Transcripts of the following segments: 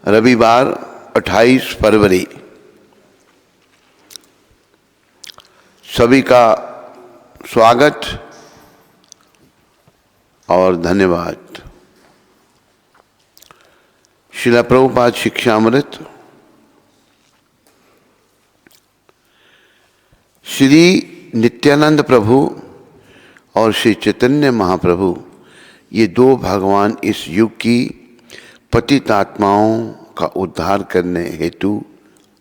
रविवार 28 फरवरी सभी का स्वागत और धन्यवाद। श्रील प्रभुपाद शिक्षामृत श्री नित्यानंद प्रभु और श्री चैतन्य महाप्रभु, ये दो भगवान इस युग की पतित आत्माओं का उद्धार करने हेतु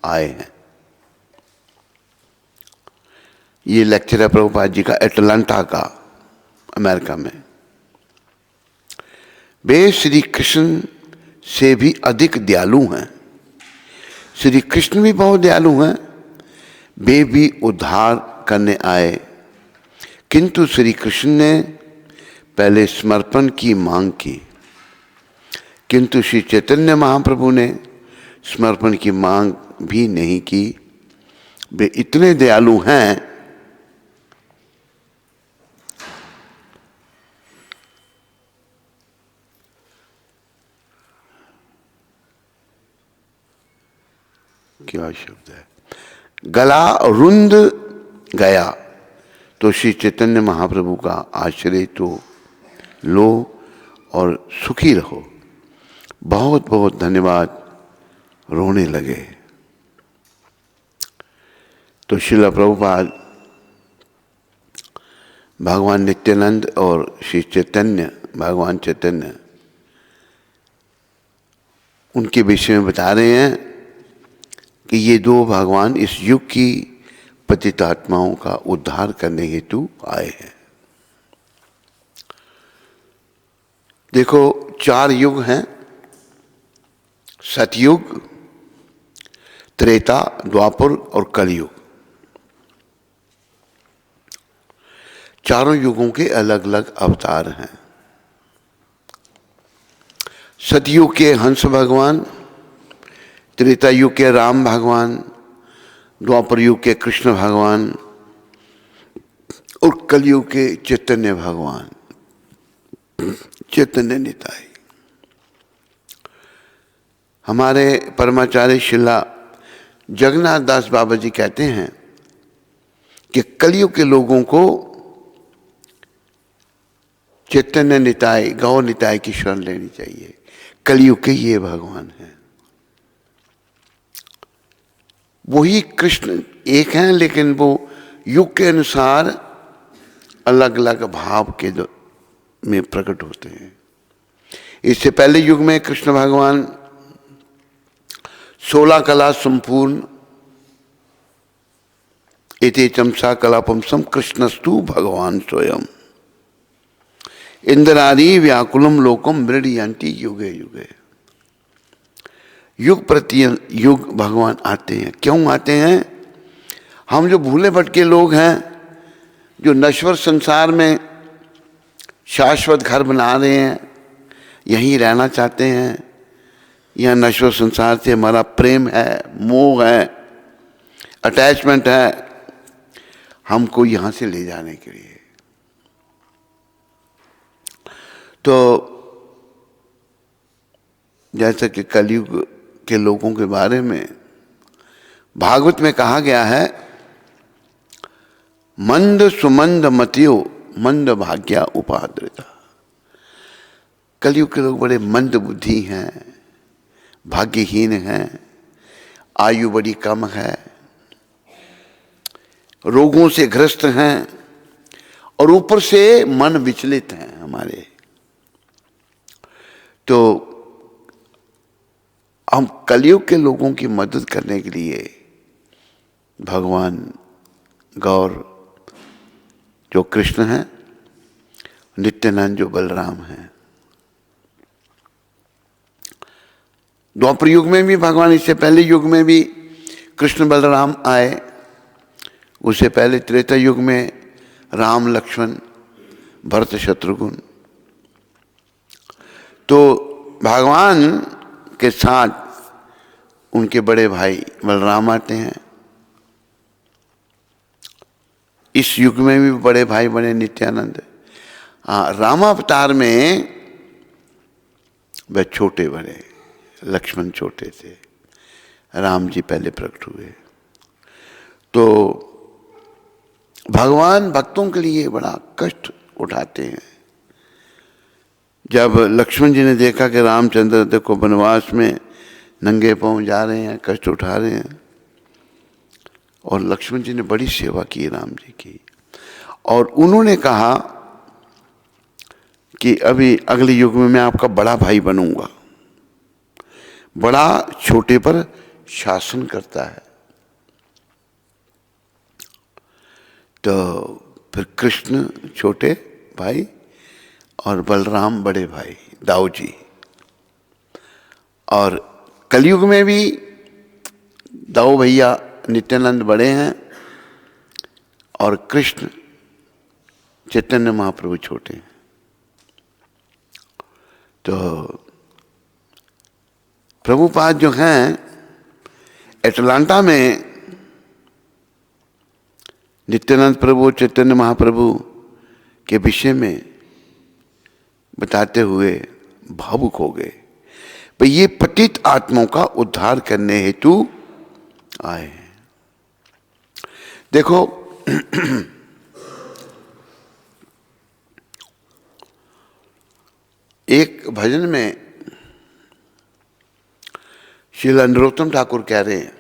आए हैं। ये लेक्चर है प्रभुपाद जी का एटलांटा का, अमेरिका में। वे श्री कृष्ण से भी अधिक दयालु हैं। श्री कृष्ण भी बहुत दयालु हैं। वे भी उद्धार करने आए, किंतु श्री कृष्ण ने पहले समर्पण की मांग की, किंतु श्री चैतन्य महाप्रभु ने समर्पण की मांग भी नहीं की। वे इतने दयालु हैं क्या शब्द है, गला रुंध गया तो श्री चैतन्य महाप्रभु का आश्रय तो लो और सुखी रहो। बहुत बहुत धन्यवाद। रोने लगे तो श्रील प्रभुपाद भगवान नित्यानंद और श्री चैतन्य, भगवान चैतन्य, उनके विषय में बता रहे हैं कि ये दो भगवान इस युग की पतित आत्माओं का उद्धार करने हेतु आए हैं। देखो, 4 युग हैं, सतयुग, त्रेता, द्वापर और कलयुग। चारों युगों के अलग अलग अवतार हैं। सतयुग के हंस भगवान, त्रेता युग के राम भगवान, द्वापर युग के कृष्ण भगवान और कलयुग के चैतन्य भगवान, चैतन्य निताई। हमारे परमाचार्य शिला जगन्नाथ दास बाबा जी कहते हैं कि कलयुग के लोगों को चैतन्य निताई, गौर निताई की शरण लेनी चाहिए। कलयुग के ये भगवान हैं। वही कृष्ण एक हैं, लेकिन वो युग के अनुसार अलग अलग भाव के में प्रकट होते हैं। इससे पहले युग में कृष्ण भगवान 16 कला संपूर्ण इति चमसा कलापंसम कृष्णस्तु भगवान स्वयं इंद्रारी व्याकुलम लोकम मृडयंती युगे युगे। युग प्रति युग भगवान आते हैं। क्यों आते हैं? हम जो भूले भटके लोग हैं, जो नश्वर संसार में शाश्वत घर बना रहे हैं, यहीं रहना चाहते हैं, यह नश्वर संसार से हमारा प्रेम है, मोह है, अटैचमेंट है, हमको यहाँ से ले जाने के लिए। तो जैसा कि कलयुग के लोगों के बारे में भागवत में कहा गया है, मंद सुमंद मतियो मंद भाग्या उपाद्रिता। कलयुग के लोग बड़े मंद बुद्धि हैं, भाग्यहीन हैं, आयु बड़ी कम है, रोगों से ग्रस्त हैं और ऊपर से मन विचलित हैं हमारे। तो हम कलयुग के लोगों की मदद करने के लिए भगवान गौर जो कृष्ण हैं, नित्यानंद जो बलराम हैं। द्वापर युग में भी भगवान, इससे पहले युग में भी कृष्ण बलराम आए। उससे पहले त्रेता युग में राम लक्ष्मण भरत शत्रुघ्न। तो भगवान के साथ उनके बड़े भाई बलराम आते हैं। इस युग में भी बड़े भाई बने नित्यानंद। रामावतार में वह छोटे बने, लक्ष्मण छोटे थे, राम जी पहले प्रकट हुए। तो भगवान भक्तों के लिए बड़ा कष्ट उठाते हैं। जब लक्ष्मण जी ने देखा कि रामचंद्र देखो वनवास में नंगे पांव जा रहे हैं, कष्ट उठा रहे हैं, और लक्ष्मण जी ने बड़ी सेवा की राम जी की, और उन्होंने कहा कि अभी अगले युग में मैं आपका बड़ा भाई बनूंगा। बड़ा छोटे पर शासन करता है। तो फिर कृष्ण छोटे भाई और बलराम बड़े भाई, दाऊ जी। और कलयुग में भी दाऊ भैया नित्यानंद बड़े हैं और कृष्ण चैतन्य महाप्रभु छोटे हैं। तो प्रभुपाद जो हैं एटलांटा में नित्यानंद प्रभु चैतन्य महाप्रभु के विषय में बताते हुए भावुक हो गए। पर ये पतित आत्माओं का उद्धार करने हेतु आए हैं। देखो एक भजन में श्री नरोत्तम ठाकुर कह रहे हैं,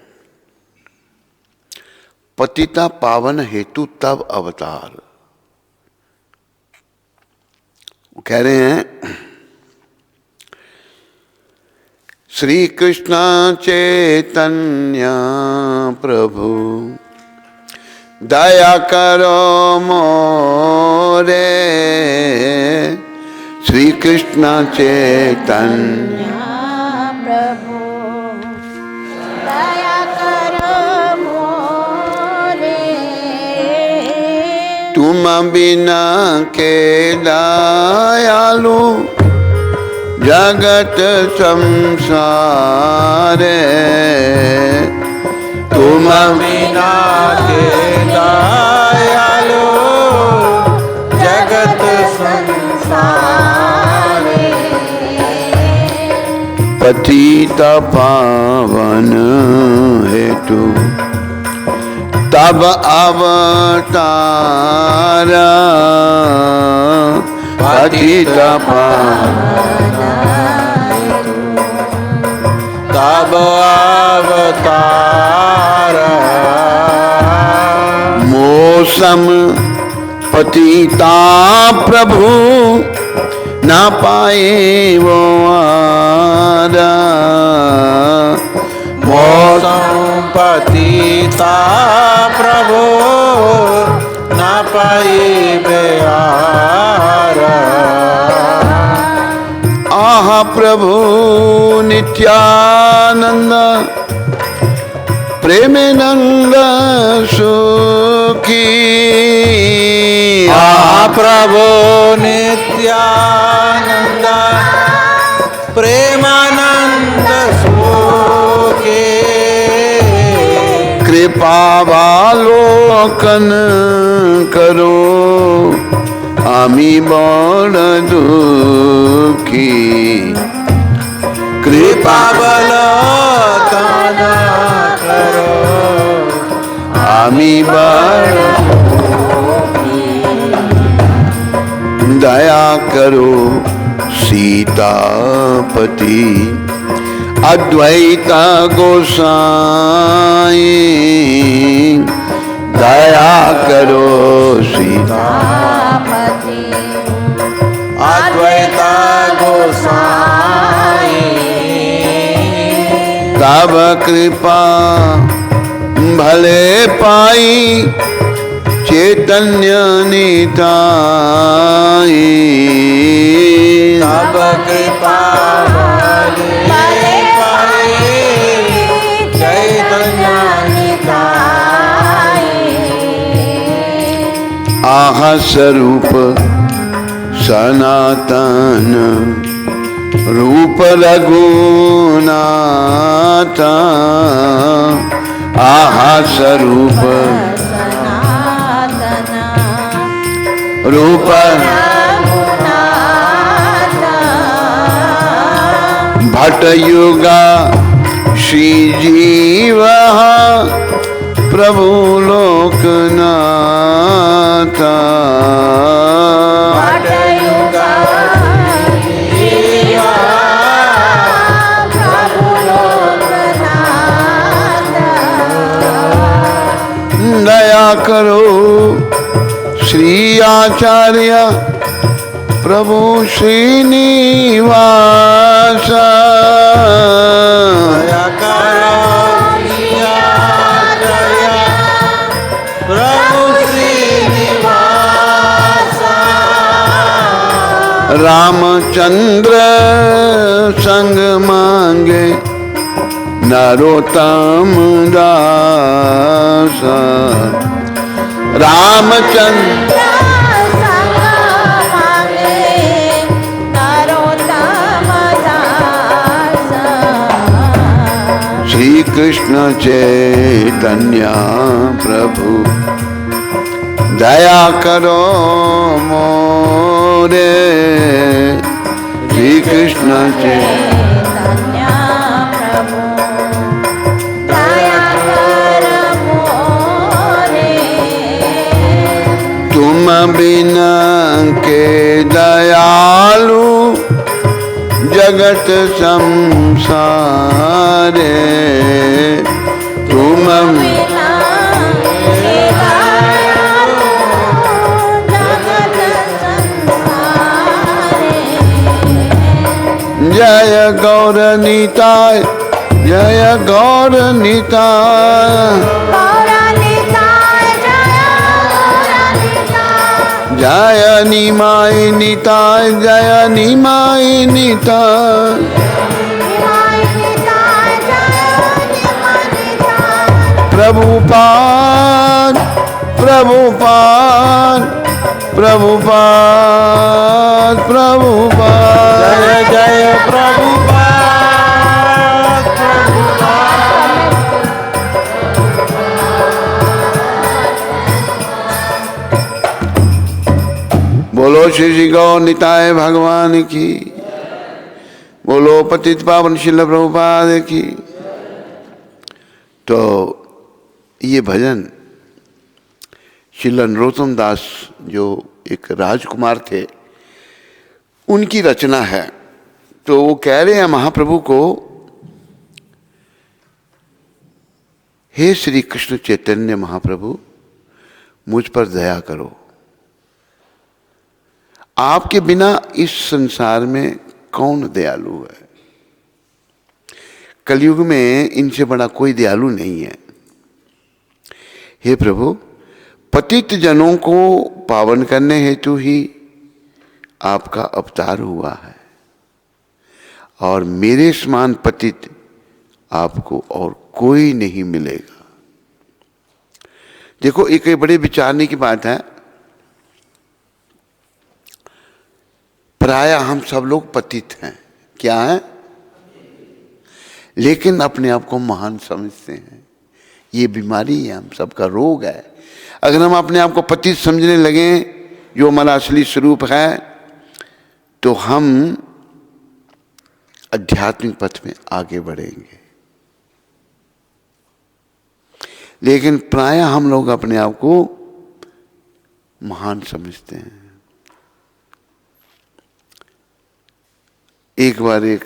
पतिता पावन हेतु तब अवतार। वो कह रहे हैं, श्री कृष्ण चैतन्य प्रभु दया करो मोरे, श्री कृष्ण चैतन्य प्रभु दया करो मोरे, तुम बिना के दयालु जगत संसारे, तुम बिना के दयालु जगत संसारे, पतित पावन हेतु तब अवतार, पतित पावन तब अवतार, मौसम पतिता प्रभु न पाए वो आरा, मौसम पतिता प्रभु न पाई बेआरा, आह प्रभु नित्यानंद प्रेमानंद सुखी, आह प्रभु नित्यानंद प्रेमानंद सुखे, कृपावलोकन करो आमी बड़ दुखी, कृपावलोकन करो आमी बड़ दया करो सीतापति अद्वैत गोसाई, दया करो सीतापति अद्वैत गोसाई, तब कृपा भले पाई चैतन्य निताई, तब कृपा भले पाई चैतन्य निताई, आह स्वरूप सनातन रूप रघुनाथ, आह स्वरूप रूप भटयुगा श्री जीव प्रभु लोकनाथा। भटयुगा जीवा प्रभु लोकनाथा। दया करो श्री आचार्य प्रभु श्रीनिवास। दया करो आचार्य प्रभु श्रीनिवास। रामचंद्र संग मांगे नरोत्तम दास। रामचंद्र श्री कृष्ण चैतन्य प्रभु दया करो मोरे। श्री कृष्ण चैतन्य प्रभु दया करो मोरे। तुम बिना के दयालु जगत संसारे। तुम बिना के दयालु जगत संसारे। जय गौर निताय जय गौर निताय। जय निमाय निताय जय निमाय निताय। प्रभुपाद प्रभुपाद प्रभुपाद प्रभुपाद। जय जय प्रभुपाद। बोलो श्री श्री गौर निताय भगवान की। बोलो पतित पावन शिल प्रभुपाद की। तो ये भजन शिल नरोत्तम दास जो एक राजकुमार थे उनकी रचना है। तो वो कह रहे हैं महाप्रभु को, हे श्री कृष्ण चैतन्य महाप्रभु मुझ पर दया करो। आपके बिना इस संसार में कौन दयालु है। कलयुग में इनसे बड़ा कोई दयालु नहीं है। हे प्रभु पतित जनों को पावन करने हेतु ही आपका अवतार हुआ है और मेरे समान पतित आपको और कोई नहीं मिलेगा। देखो एक बड़े विचारने की बात है। प्राय हम सब लोग पतित हैं। क्या है? लेकिन अपने आप को महान समझते हैं। ये बीमारी है, हम सबका रोग है। अगर हम अपने आप को पतित समझने लगे जो हमारा असली स्वरूप है तो हम आध्यात्मिक पथ में आगे बढ़ेंगे। लेकिन प्राय हम लोग अपने आप को महान समझते हैं। एक बार एक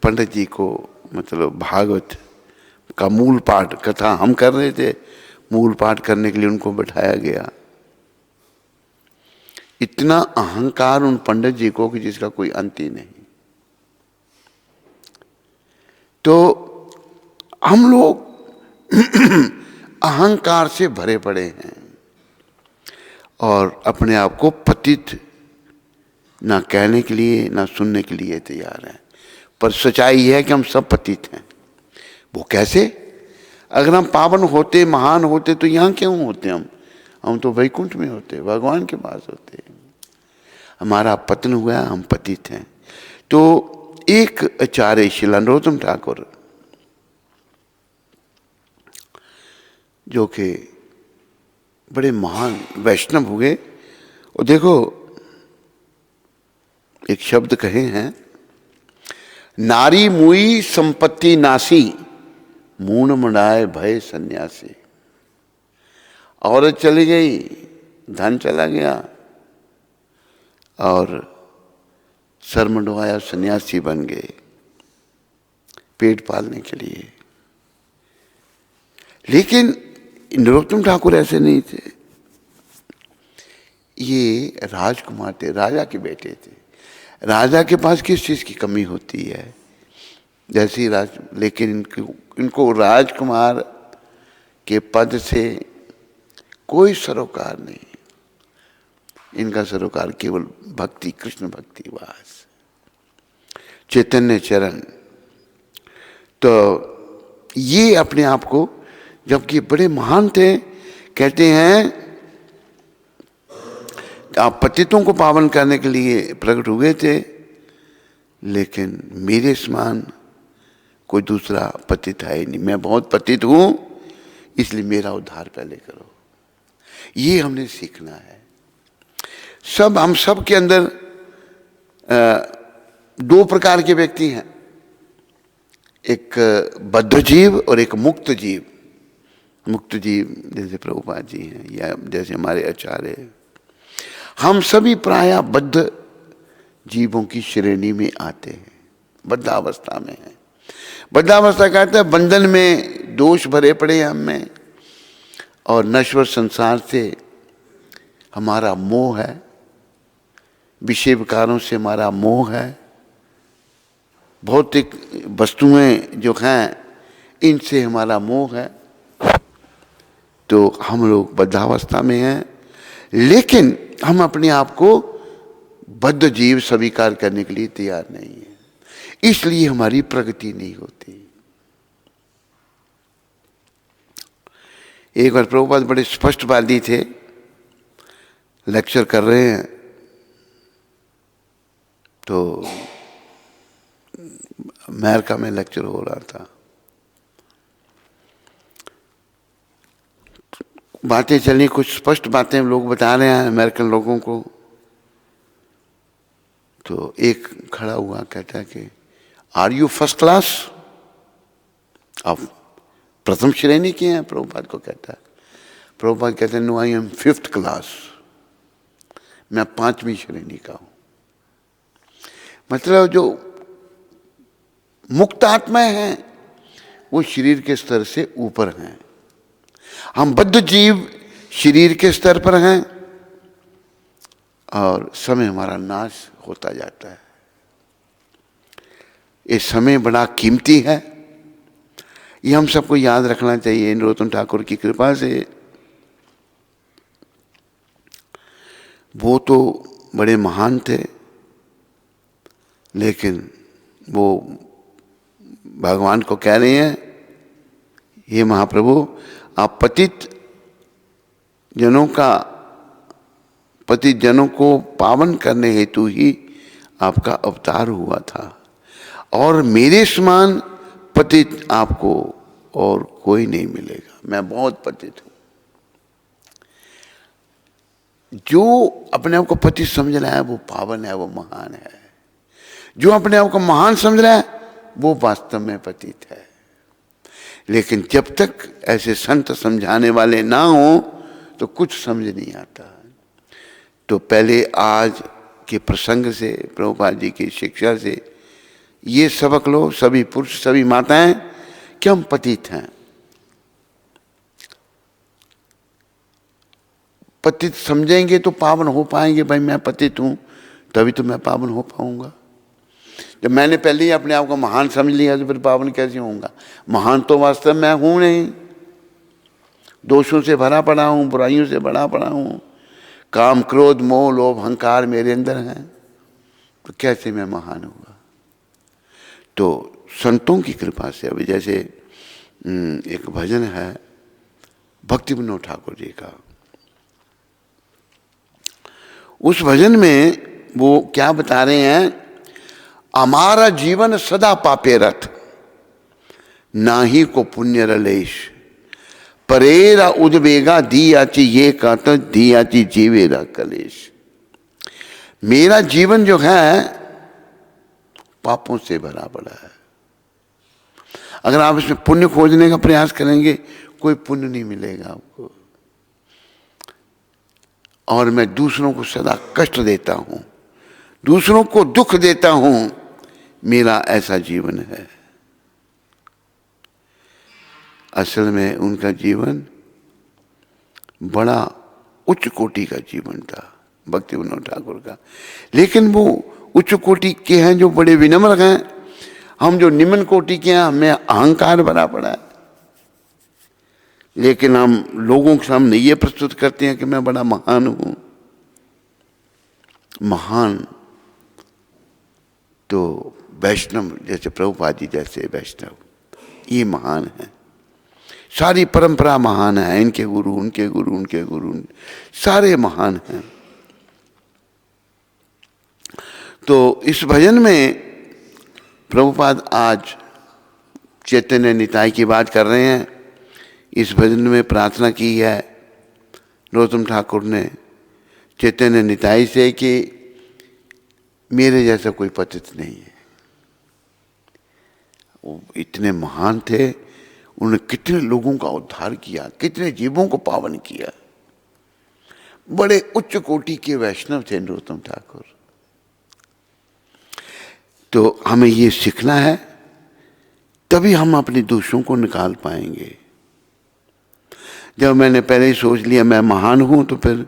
पंडित जी को मतलब भागवत का मूल पाठ कथा हम कर रहे थे, मूल पाठ करने के लिए उनको बैठाया गया। इतना अहंकार उन पंडित जी को कि जिसका कोई अंत ही नहीं। तो हम लोग अहंकार से भरे पड़े हैं और अपने आप को पतित ना कहने के लिए ना सुनने के लिए तैयार हैं। पर सच्चाई है कि हम सब पतित हैं। वो कैसे? अगर हम पावन होते महान होते तो यहाँ क्यों होते? हम तो वैकुंठ में होते, भगवान के पास होते। हमारा पतन हुआ, हम पतित हैं। तो एक आचार्य श्रील नरोत्तम ठाकुर जो कि बड़े महान वैष्णव हुए, और देखो एक शब्द कहे हैं, नारी मुई संपत्ति नासी, मूण मुड़ाए भय सन्यासी। औरत चली गई, धन चला गया और सर मुंडवाया, सन्यासी बन गए पेट पालने के लिए। लेकिन नरोत्तम ठाकुर ऐसे नहीं थे। ये राजकुमार थे, राजा के बेटे थे। राजा के पास किस चीज की कमी होती है? जैसी लेकिन इनको राजकुमार के पद से कोई सरोकार नहीं। इनका सरोकार केवल भक्ति, कृष्ण भक्ति वास, चैतन्य चरण। तो ये अपने आप को, जबकि बड़े महान थे, कहते हैं आप पतितों को पावन करने के लिए प्रकट हुए थे, लेकिन मेरे समान कोई दूसरा पतित है ही नहीं। मैं बहुत पतित हूं, इसलिए मेरा उद्धार पहले करो। ये हमने सीखना है। हम सब के अंदर दो प्रकार के व्यक्ति हैं, एक बद्ध जीव और एक मुक्त जीव। मुक्त जीव जैसे प्रभुपाद जी हैं या जैसे हमारे आचार्य, हम सभी प्रायः बद्ध जीवों की श्रेणी में आते हैं, बद्धावस्था में हैं। बद्धावस्था कहते हैं बंधन में दोष भरे पड़े हम में, और नश्वर संसार से हमारा मोह है, विषय विकारों से हमारा मोह है, भौतिक वस्तुएं जो हैं इनसे हमारा मोह है। तो हम लोग बद्धावस्था में हैं, लेकिन हम अपने आप को बद्ध जीव स्वीकार करने के लिए तैयार नहीं है, इसलिए हमारी प्रगति नहीं होती। एक बार प्रभुपाद बड़े स्पष्टवादी थे, लेक्चर कर रहे हैं, तो अमेरिका में लेक्चर हो रहा था। बातें चली, कुछ स्पष्ट बातें लोग बता रहे हैं अमेरिकन लोगों को। तो एक खड़ा हुआ, कहता है कि आर यू फर्स्ट क्लास? आप प्रथम श्रेणी के हैं? प्रभुपाद को कहता है। प्रभुपाद कहते हैं no, I am 5th class, मैं 5वीं श्रेणी का हूं। मतलब जो मुक्त आत्माएं हैं वो शरीर के स्तर से ऊपर हैं। हम बद्ध जीव शरीर के स्तर पर हैं और समय हमारा नाश होता जाता है। ये समय बड़ा कीमती है, ये हम सबको याद रखना चाहिए। नरोत्तम ठाकुर की कृपा से वो तो बड़े महान थे, लेकिन वो भगवान को कह रहे हैं, हे महाप्रभु, आप पतित जनों को पावन करने हेतु ही आपका अवतार हुआ था, और मेरे समान पतित आपको और कोई नहीं मिलेगा। मैं बहुत पतित हूं। जो अपने आप को पतित समझ रहा है वो पावन है, वो महान है। जो अपने आप को महान समझ रहा है वो वास्तव में पतित है। लेकिन जब तक ऐसे संत समझाने वाले ना हो तो कुछ समझ नहीं आता। तो पहले आज के प्रसंग से, प्रभुपाद जी की शिक्षा से ये सबक लो, सभी पुरुष सभी माताएं, कि हम पतित हैं। पतित समझेंगे तो पावन हो पाएंगे। भाई मैं पतित हूं तभी तो मैं पावन हो पाऊंगा। जब मैंने पहले ही अपने आप को महान समझ लिया तो फिर पावन कैसे होऊंगा? महान तो वास्तव में हूं नहीं, दोषों से भरा पड़ा हूं, बुराइयों से भरा पड़ा हूं, काम क्रोध मोह लोभ अहंकार मेरे अंदर हैं, तो कैसे मैं महान होगा? तो संतों की कृपा से, अभी जैसे एक भजन है भक्ति विनोद ठाकुर जी का, उस भजन में वो क्या बता रहे हैं, हमारा जीवन सदा पापे रथ, नाही को पुण्य रलेश, परेरा उद्वेगा दियाची ये कात दियाची जीवेरा कलेश। मेरा जीवन जो है पापों से भरा पड़ा है। अगर आप इसमें पुण्य खोजने का प्रयास करेंगे, कोई पुण्य नहीं मिलेगा आपको। और मैं दूसरों को सदा कष्ट देता हूं, दूसरों को दुख देता हूं, मेरा ऐसा जीवन है। असल में उनका जीवन बड़ा उच्च कोटि का जीवन था, भक्ति विनोद ठाकुर का। लेकिन वो उच्च कोटि के हैं जो बड़े विनम्र हैं, हम जो निम्न कोटि के हैं हमें अहंकार भरा पड़ा है। लेकिन हम लोगों के सामने ये प्रस्तुत करते हैं कि मैं बड़ा महान हूं। महान तो वैष्णव, जैसे प्रभुपाद जी जैसे वैष्णव, ये महान है। सारी परंपरा महान है, इनके गुरु उनके गुरु उनके गुरु सारे महान हैं। तो इस भजन में प्रभुपाद आज चैतन्य निताई की बात कर रहे हैं। इस भजन में प्रार्थना की है नरोत्तम ठाकुर ने चैतन्य निताई से कि मेरे जैसा कोई पतित नहीं है। वो इतने महान थे, उन्होंने कितने लोगों का उद्धार किया, कितने जीवों को पावन किया। बड़े उच्च कोटि के वैष्णव थे नरोत्तम ठाकुर। तो हमें ये सीखना है, तभी हम अपने दोषों को निकाल पाएंगे। जब मैंने पहले ही सोच लिया मैं महान हूं, तो फिर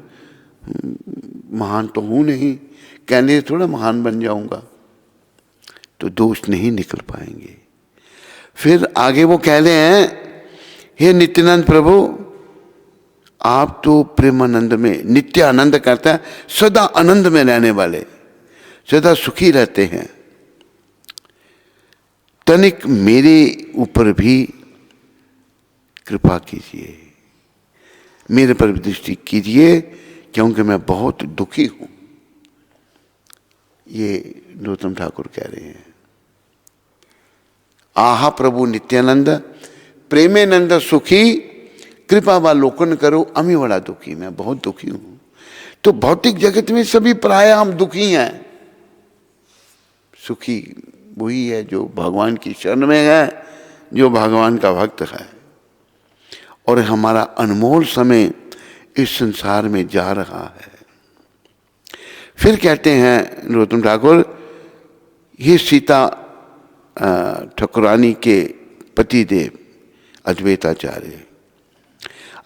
महान तो हूं नहीं, कहने से थोड़ा महान बन जाऊंगा, तो दोष नहीं निकल पाएंगे। फिर आगे वो कह रहे हैं, हे नित्यानंद प्रभु, आप तो प्रेमानंद में नित्य आनंद करता है, सदा आनंद में रहने वाले, सदा सुखी रहते हैं। तनिक मेरे ऊपर भी कृपा कीजिए, मेरे पर दृष्टि कीजिए, क्योंकि मैं बहुत दुखी हूं। ये नरोत्तम ठाकुर कह रहे हैं। आहा प्रभु नित्यानंद प्रेमेनंद सुखी, कृपा वालोकन करो, अमी बड़ा दुखी, मैं बहुत दुखी हूं। तो भौतिक जगत में सभी प्राय हम दुखी हैं। सुखी वही है जो भगवान की शरण में है, जो भगवान का भक्त है। और हमारा अनमोल समय इस संसार में जा रहा है। फिर कहते हैं नरोत्तम ठाकुर, ये सीता ठाकुरानी के पतिदेव अद्वैताचार्य,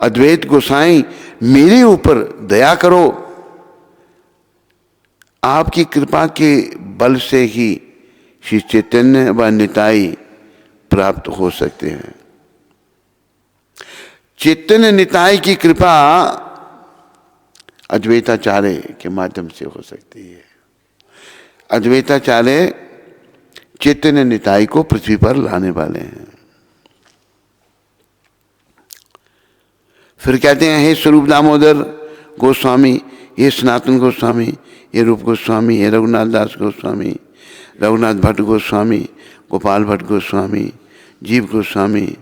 अद्वैत गोसाई, मेरे ऊपर दया करो। आपकी कृपा के बल से ही श्री चैतन्य व निताई प्राप्त हो सकते हैं। चैतन्य निताई की कृपा अद्वैताचार्य के माध्यम से हो सकती है। अद्वैताचार्य चैतन्य निताई को पृथ्वी पर लाने वाले हैं। फिर कहते हैं, हे स्वरूप दामोदर गोस्वामी, ये सनातन गोस्वामी, ये रूप गोस्वामी, ये रघुनाथ दास गोस्वामी, रघुनाथ भट्ट गोस्वामी, गोपाल भट्ट गोस्वामी, जीव गोस्वामी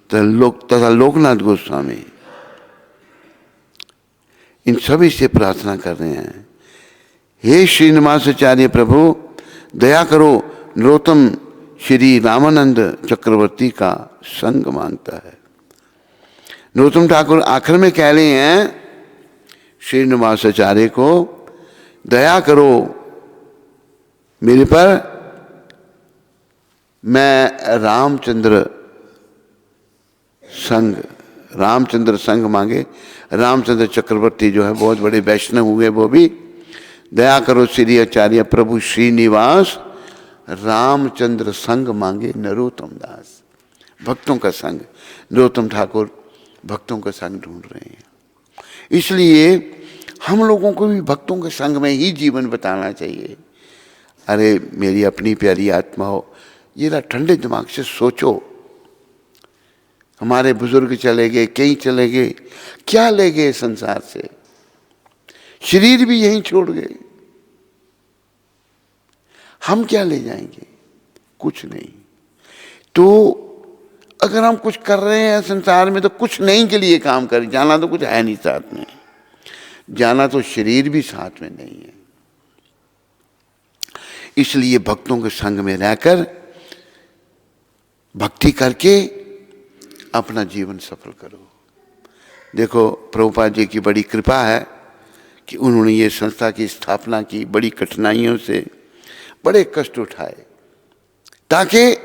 तथा लोकनाथ गोस्वामी, इन सभी से प्रार्थना कर रहे हैं, हे श्रीनिवासाचार्य प्रभु, दया करो। नरोत्तम श्री रामानंद चक्रवर्ती का संग मांगता है। नरोत्तम ठाकुर आखिर में कह रहे हैं श्रीनिवासाचार्य को, दया करो मेरे पर, मैं रामचंद्र संग मांगे। रामचंद्र चक्रवर्ती जो है बहुत बड़े वैष्णव हुए, वो भी दया करो श्री आचार्य प्रभु श्रीनिवास, रामचंद्र संग मांगे नरोत्तम दास, भक्तों का संग। नरोत्तम ठाकुर भक्तों का संग ढूंढ रहे हैं। इसलिए हम लोगों को भी भक्तों के संग में ही जीवन बिताना चाहिए। अरे मेरी अपनी प्यारी आत्मा हो, ये ठंडे दिमाग से सोचो। हमारे बुजुर्ग चले गए, कई चले गए, क्या ले गए संसार से? शरीर भी यहीं छोड़ गए। हम क्या ले जाएंगे? कुछ नहीं। तो अगर हम कुछ कर रहे हैं संसार में, तो कुछ नहीं के लिए काम करें। जाना तो कुछ है नहीं साथ में, जाना तो शरीर भी साथ में नहीं है। इसलिए भक्तों के संग में रहकर भक्ति करके अपना जीवन सफल करो। देखो प्रभुपाद जी की बड़ी कृपा है कि उन्होंने ये संस्था की स्थापना की, बड़ी कठिनाइयों से बड़े कष्ट उठाए, ताकि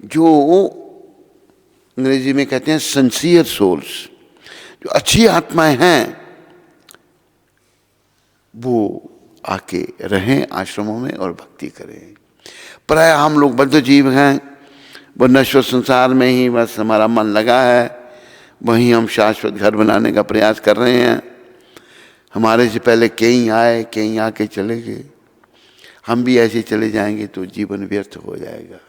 जो अंग्रेजी में कहते हैं सिंसियर सोल्स, जो अच्छी आत्माएं हैं, वो आके रहें आश्रमों में और भक्ति करें। प्राय हम लोग बद्ध जीव हैं, वो नश्वर संसार में ही बस हमारा मन लगा है, वहीं हम शाश्वत घर बनाने का प्रयास कर रहे हैं। हमारे से पहले कई आए, कई आके चले गए, हम भी ऐसे चले जाएंगे तो जीवन व्यर्थ हो जाएगा।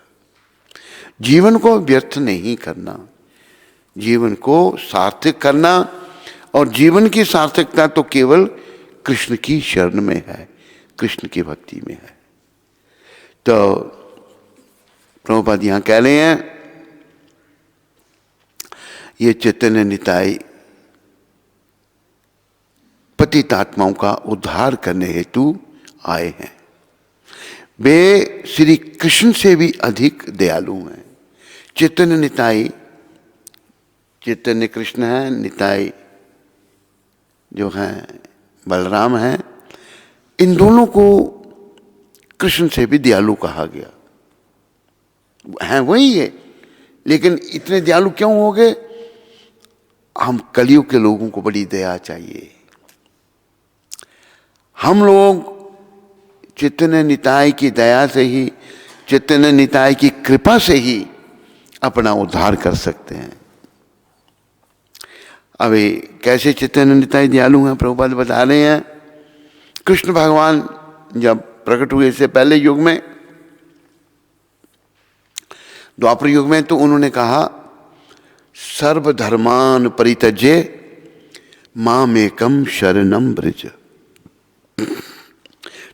जीवन को व्यर्थ नहीं करना, जीवन को सार्थक करना, और जीवन की सार्थकता तो केवल कृष्ण की शरण में है, कृष्ण की भक्ति में है। तो प्रभुपाद यहाँ कह रहे हैं ये चैतन्य निताई पतित आत्माओं का उद्धार करने हेतु आए हैं। वे श्री कृष्ण से भी अधिक दयालु हैं। चैतन्य निताई, चैतन्य कृष्ण है, निताई जो हैं बलराम हैं, इन दोनों को कृष्ण से भी दयालु कहा गया है, वही है। लेकिन इतने दयालु क्यों हो गए? हम कलयुग के लोगों को बड़ी दया चाहिए। हम लोग चैतन्य निताई की दया से ही, चैतन्य निताई की कृपा से ही अपना उद्धार कर सकते हैं। अभी कैसे चैतन्य निताई दयालु हैं प्रभुपाद बता रहे हैं। कृष्ण भगवान जब प्रकट हुए से पहले युग में, द्वापर युग में, तो उन्होंने कहा सर्वधर्मान परित्यज्य मामेकम शरणम ब्रज।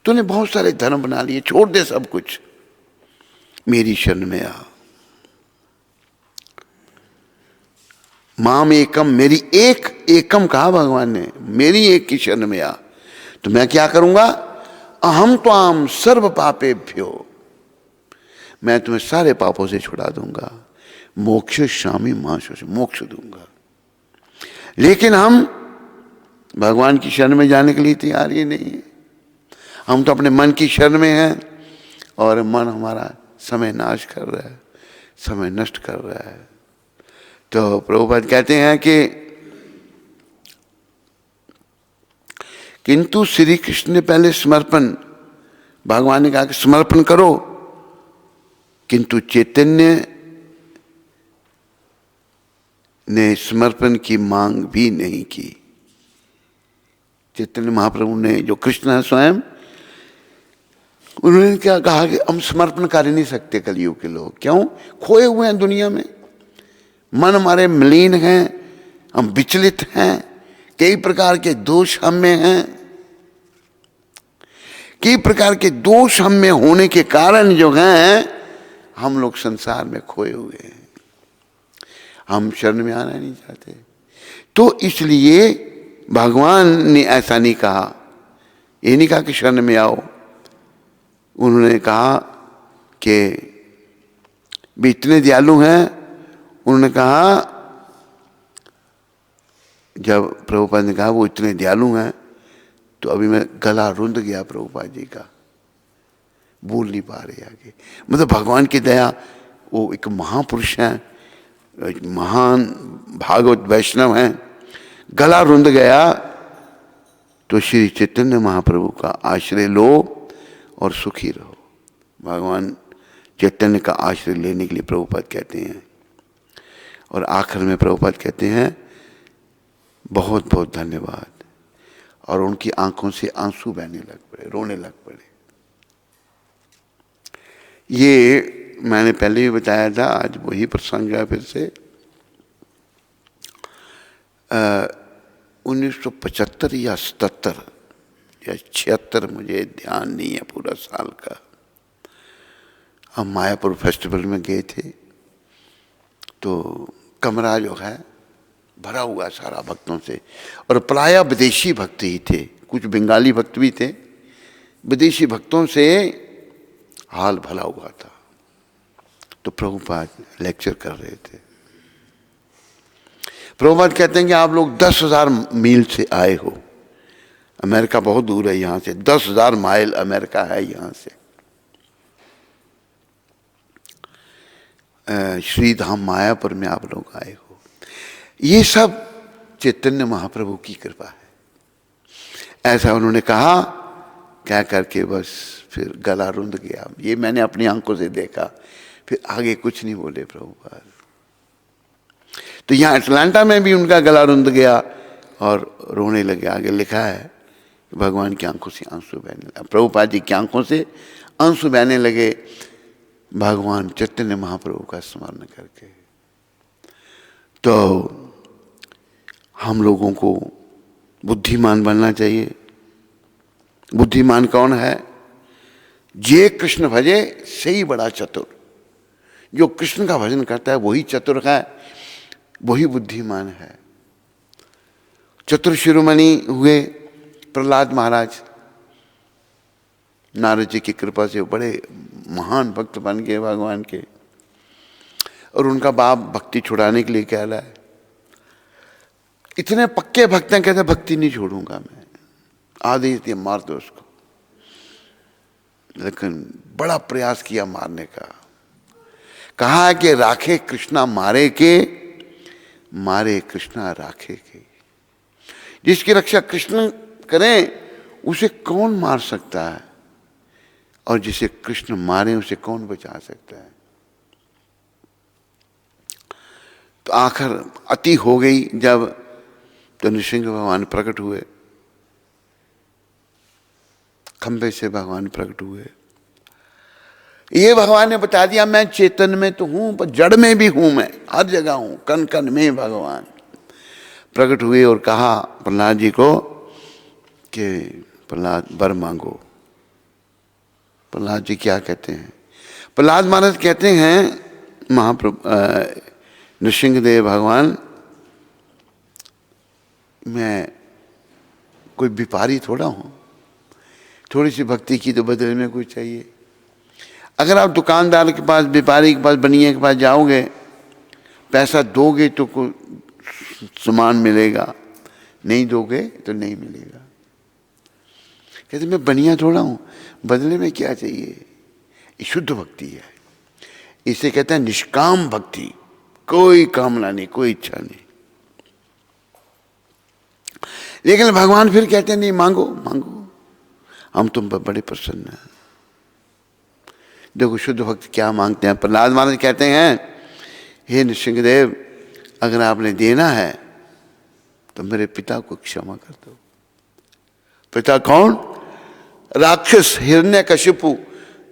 तूने बहुत सारे धर्म बना लिए, छोड़ दे सब कुछ, मेरी शरण में आ। माम एकम, मेरी एकम कहा भगवान ने, मेरी एक की शरण में आ, तो मैं क्या करूंगा? अहम त्वाम सर्व पापेभ्यो, मैं तुम्हें सारे पापों से छुड़ा दूंगा। मोक्ष शामी माशु, मोक्ष दूंगा। लेकिन हम भगवान की शरण में जाने के लिए तैयार ही नहीं है। हम तो अपने मन की शरण में हैं, और मन हमारा समय नाश कर रहा है, समय नष्ट कर रहा है। तो प्रभुपाद कहते हैं कि किंतु श्री कृष्ण ने पहले समर्पण, भगवान ने कहा कि समर्पण करो, किंतु चैतन्य ने समर्पण की मांग भी नहीं की। चैतन्य महाप्रभु ने, जो कृष्ण है स्वयं, उन्होंने क्या कहा कि हम समर्पण कर ही नहीं सकते कलयुग के लोग। क्यों? खोए हुए हैं दुनिया में, मन हमारे मलिन हैं, हम विचलित हैं, कई प्रकार के दोष हम में हैं। कई प्रकार के दोष हम में होने के कारण जो हैं, हम लोग संसार में खोए हुए हैं, हम शरण में आना नहीं चाहते। तो इसलिए भगवान ने ऐसा नहीं कहा, ये नहीं कहा कि शरण में आओ। उन्होंने कहा कि भी इतने दयालु हैं। उन्होंने कहा, जब प्रभुपाद ने कहा वो इतने दयालु हैं, तो अभी मैं गला रुंध गया प्रभुपाद जी का, बोल नहीं पा रहे आगे। मतलब भगवान की दया, वो एक महापुरुष हैं, महान भागवत वैष्णव हैं, गला रुंध गया। तो श्री चैतन्य महाप्रभु का आश्रय लो और सुखी रहो। भगवान चैतन्य का आश्रय लेने के लिए प्रभुपाद कहते हैं। और आखिर में प्रभुपाद कहते हैं बहुत बहुत धन्यवाद, और उनकी आंखों से आंसू बहने लग पड़े, रोने लग पड़े। ये मैंने पहले भी बताया था, आज वही प्रसंग है फिर से। 1975 या 77 या 76, मुझे ध्यान नहीं है पूरा साल का, हम मायापुर फेस्टिवल में गए थे। तो कमरा जो है भरा हुआ सारा भक्तों से, और प्राय विदेशी भक्त ही थे, कुछ बंगाली भक्त भी थे। विदेशी भक्तों से हाल भला हुआ था। तो प्रभुपाद लेक्चर कर रहे थे। प्रभुपाद कहते हैं कि आप लोग 10,000 मील से आए हो, अमेरिका बहुत दूर है यहाँ से, 10,000 माइल अमेरिका है यहाँ से, श्रीधाम मायापुर में आप लोग आए हो। ये सब चैतन्य महाप्रभु की कृपा है। ऐसा उन्होंने कहा, क्या करके बस फिर गला रुंध गया। ये मैंने अपनी आंखों से देखा। फिर आगे कुछ नहीं बोले प्रभुपाद। तो यहाँ अटलांटा में भी उनका गला रुंध गया और रोने लगे। आगे लिखा है भगवान की आंखों से आंसू बहने लगे, प्रभुपाद जी की आंखों से आंसू बहने लगे भगवान चैतन्य महाप्रभु का स्मरण करके। तो हम लोगों को बुद्धिमान बनना चाहिए। बुद्धिमान कौन है? जे कृष्ण भजे सही बड़ा चतुर। जो कृष्ण का भजन करता है वही चतुर है, वही बुद्धिमान है। चतुर शिरोमणि हुए प्रहलाद महाराज। नारद जी की कृपा से बड़े महान भक्त बन गए भगवान के। और उनका बाप भक्ति छुड़ाने के लिए कह रहा है। इतने पक्के भक्त हैं, कहते भक्ति नहीं छोड़ूंगा मैं, आदेश दिया मार दो उसको। लेकिन बड़ा प्रयास किया मारने का। कहा है कि राखे कृष्णा मारे के, मारे कृष्णा राखे के। जिसकी रक्षा कृष्ण करें उसे कौन मार सकता है, और जिसे कृष्ण मारे उसे कौन बचा सकता है। तो आखिर अति हो गई जब तो नृसिंह भगवान प्रकट हुए, खंबे से भगवान प्रकट हुए। ये भगवान ने बता दिया मैं चेतन में तो हूं, पर जड़ में भी हूं, मैं हर जगह हूं, कण कण में भगवान प्रकट हुए। और कहा प्रहलाद जी को कि प्रहलाद वर मांगो। प्रहलाद जी क्या कहते हैं? प्रहलाद महाराज कहते हैं महाप्रभु नृसिंहदेव भगवान, मैं कोई व्यापारी थोड़ा हूं, थोड़ी सी भक्ति की तो बदले में कोई चाहिए। अगर आप दुकानदार के पास, व्यापारी के पास, बनिए के पास जाओगे, पैसा दोगे तो कोई सामान मिलेगा, नहीं दोगे तो नहीं मिलेगा। कहते मैं बनिया थोड़ा हूं, बदले में क्या चाहिए? ये शुद्ध भक्ति है। इसे कहते हैं निष्काम भक्ति, कोई कामना नहीं, कोई इच्छा नहीं। लेकिन भगवान फिर कहते हैं नहीं, मांगो मांगो, हम तुम पर बड़े प्रसन्न हैं। देखो शुद्ध भक्त क्या मांगते हैं। प्रहलाद महाराज कहते हैं हे नृसिंहदेव, अगर आपने देना है तो मेरे पिता को क्षमा कर दो। पिता कौन? राक्षस हिरण्यकशिपु,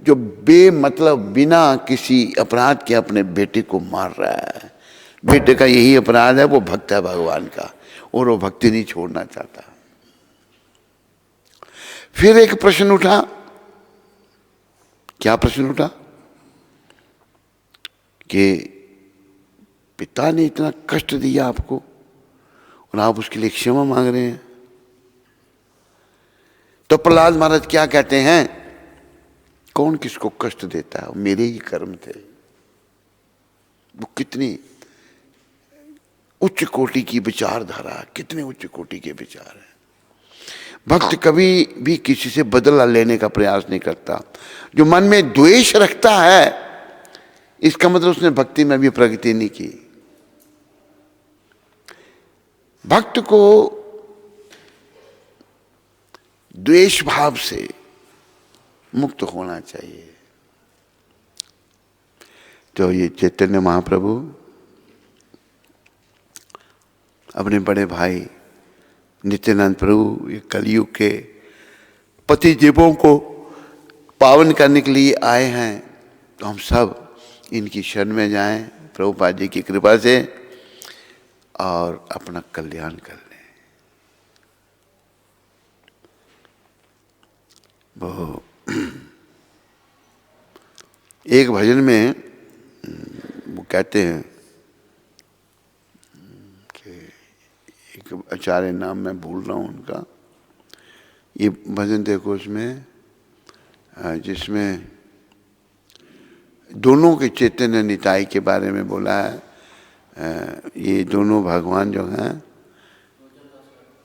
जो बेमतलब बिना किसी अपराध के अपने बेटे को मार रहा है। बेटे का यही अपराध है, वो भक्त है भगवान का, और वो भक्ति नहीं छोड़ना चाहता। फिर एक प्रश्न उठा। क्या प्रश्न उठा? कि पिता ने इतना कष्ट दिया आपको और आप उसके लिए क्षमा मांग रहे हैं। तो प्रहलाद महाराज क्या कहते हैं? कौन किसको कष्ट देता है? मेरे ही कर्म थे। वो कितनी उच्च कोटि की विचारधारा, कितने उच्च कोटि के विचार है। भक्त कभी भी किसी से बदला लेने का प्रयास नहीं करता। जो मन में द्वेष रखता है, इसका मतलब उसने भक्ति में भी प्रगति नहीं की। भक्त को द्वेष भाव से मुक्त होना चाहिए। तो ये चैतन्य महाप्रभु अपने बड़े भाई नित्यानंद प्रभु, ये कलयुग के पति जीवों को पावन करने के लिए आए हैं। तो हम सब इनकी शरण में जाएं प्रभुपाद जी की कृपा से, और अपना कल्याण कर लें। वो एक भजन में वो कहते हैं कि एक आचार्य, नाम मैं भूल रहा हूँ उनका, ये भजन देखो उसमें जिसमें दोनों के चैतन्य निताई के बारे में बोला है। ये दोनों भगवान जो हैं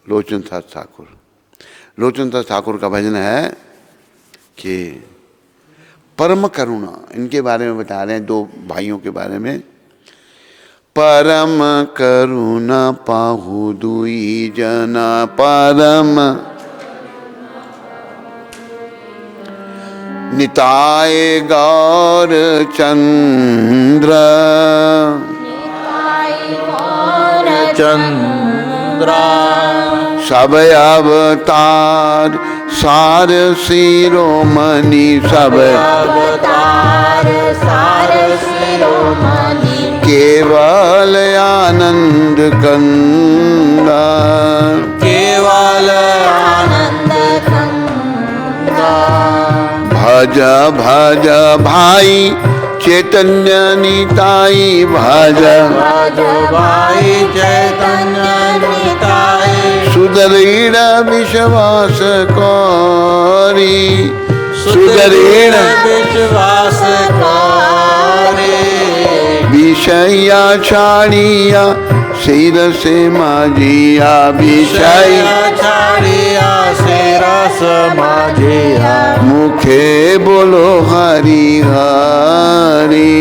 लोचन दास ठाकुर, लोचन दास ठाकुर का भजन है कि परम करुणा, इनके बारे में बता रहे हैं, दो भाइयों के बारे में। परम करुणा पाहु दुई जना, परम निताय गौर चंद्र, चंद्रा सब अवतार सार शिरोमणि, सब अवतार सार शिरोमणि, केवल आनंद कंदा, केवल आनंद कंदा। भज भज भाई चैतन्य निताई, भज भज भाई चैतन्य निताई, सुदृढ़ विश्वास कौरी, सुदृढ़ विश्वास कारी, विषया छाड़िया सिर से माजिया, विषय छाड़िया से रस माझिया, मुखे बोलो हरि हरि,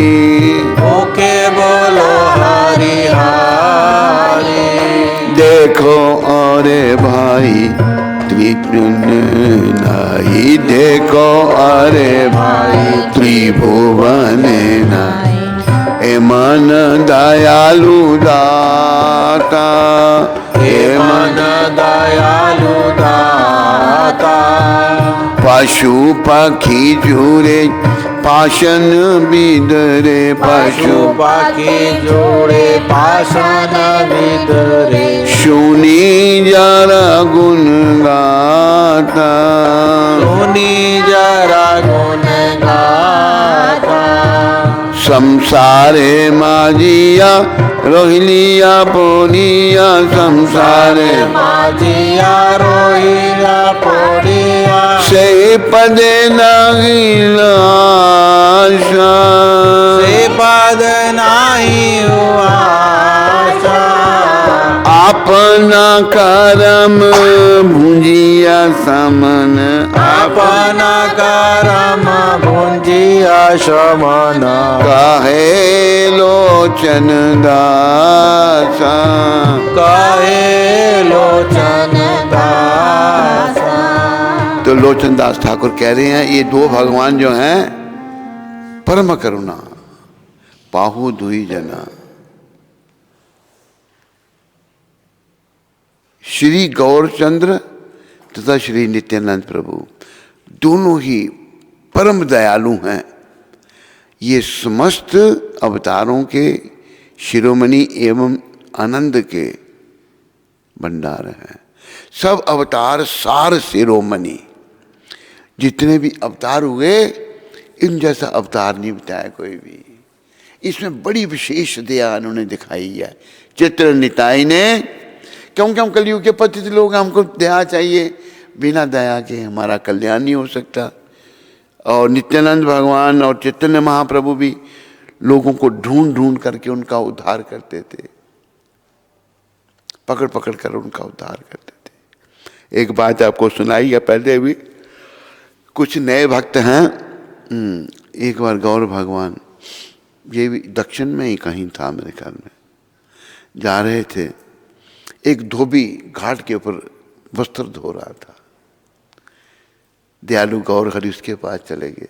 मुखे बोलो हरि हरि। देखो और भाई त्रिभुवन नाई, देखो अरे भाई त्रिभुवन नाई, ए मन दयालु दाता, हे मन दयालु दाता, पशु पक्षी झूरे पाशन बिदरे, पशु पाखी जोड़े पाषाण विदरे, सुनी जरा गुण गाता, सुनी जरा गुण गाता, संसारे माजिया रोहिलिया पोनिया, संसारे माझिया रोहिया पोड़िया, से पदे नागिल आशा, से पद नाही आशा, अपना कर्म भुजिया समन, अपना करम भुंजिया शमन, कहे लोचन दासा, कहे लोचन दासा। तो लोचन दास ठाकुर कह रहे हैं ये दो भगवान जो हैं परम करुणा, पाहु दुई जना, श्री गौरचंद्र तथा श्री नित्यानंद प्रभु, दोनों ही परम दयालु हैं। ये समस्त अवतारों के शिरोमणि एवं आनंद के भंडार हैं। सब अवतार सार शिरोमणि, जितने भी अवतार हुए इन जैसा अवतार नहीं बताया कोई भी। इसमें बड़ी विशेष दया उन्होंने दिखाई है चित्र निताई ने, क्योंकि हम कलयुग के पतित लोग, हमको दया चाहिए, बिना दया के हमारा कल्याण नहीं हो सकता। और नित्यानंद भगवान और चैतन्य महाप्रभु भी लोगों को ढूंढ ढूंढ करके उनका उद्धार करते थे, पकड़ पकड़ कर उनका उद्धार करते थे। एक बात आपको सुनाई है पहले भी, कुछ नए भक्त हैं, एक बार गौर भगवान, ये भी दक्षिण में ही कहीं था मेरे ख्याल में, जा रहे थे, एक धोबी घाट के ऊपर वस्त्र धो रहा था। दयालु गौर हरि उसके पास चले गए,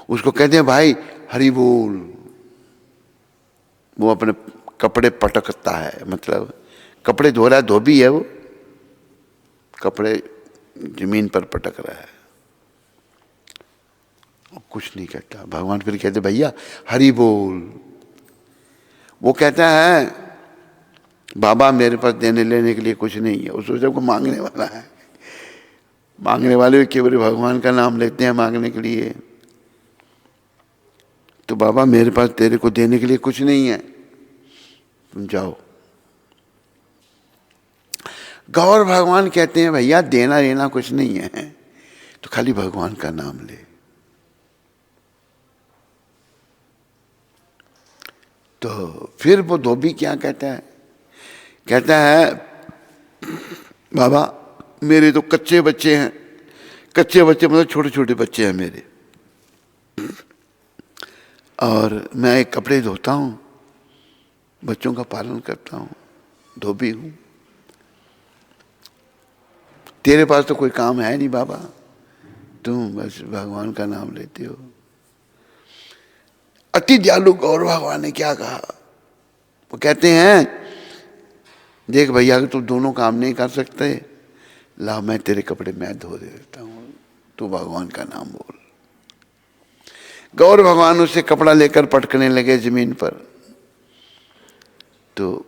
उसको कहते हैं भाई हरि बोल। वो अपने कपड़े पटकता है, मतलब कपड़े धो रहा है, धोबी है वो, कपड़े जमीन पर पटक रहा है, कुछ नहीं कहता। भगवान फिर कहते भैया हरि बोल। वो कहता है बाबा मेरे पास देने लेने के लिए कुछ नहीं है। उस सोचा को मांगने वाला है, मांगने वाले केवल भगवान का नाम लेते हैं मांगने के लिए। तो बाबा मेरे पास तेरे को देने के लिए कुछ नहीं है, तुम जाओ। गौर भगवान कहते हैं भैया देना लेना कुछ नहीं है, तो खाली भगवान का नाम ले। तो फिर वो धोबी क्या कहता है बाबा मेरे तो कच्चे बच्चे हैं, कच्चे बच्चे मतलब छोटे छोटे बच्चे हैं मेरे, और मैं एक कपड़े धोता हूँ, बच्चों का पालन करता हूँ, धोबी हूँ। तेरे पास तो कोई काम है नहीं बाबा, तुम बस भगवान का नाम लेते हो। अति दयालु गौर भगवान ने क्या कहा, वो कहते हैं देख भैया कि तुम दोनों काम नहीं कर सकते, ला मैं तेरे कपड़े मैं धो देता हूँ, तू भगवान का नाम बोल। गौर भगवान उसे कपड़ा लेकर पटकने लगे जमीन पर। तो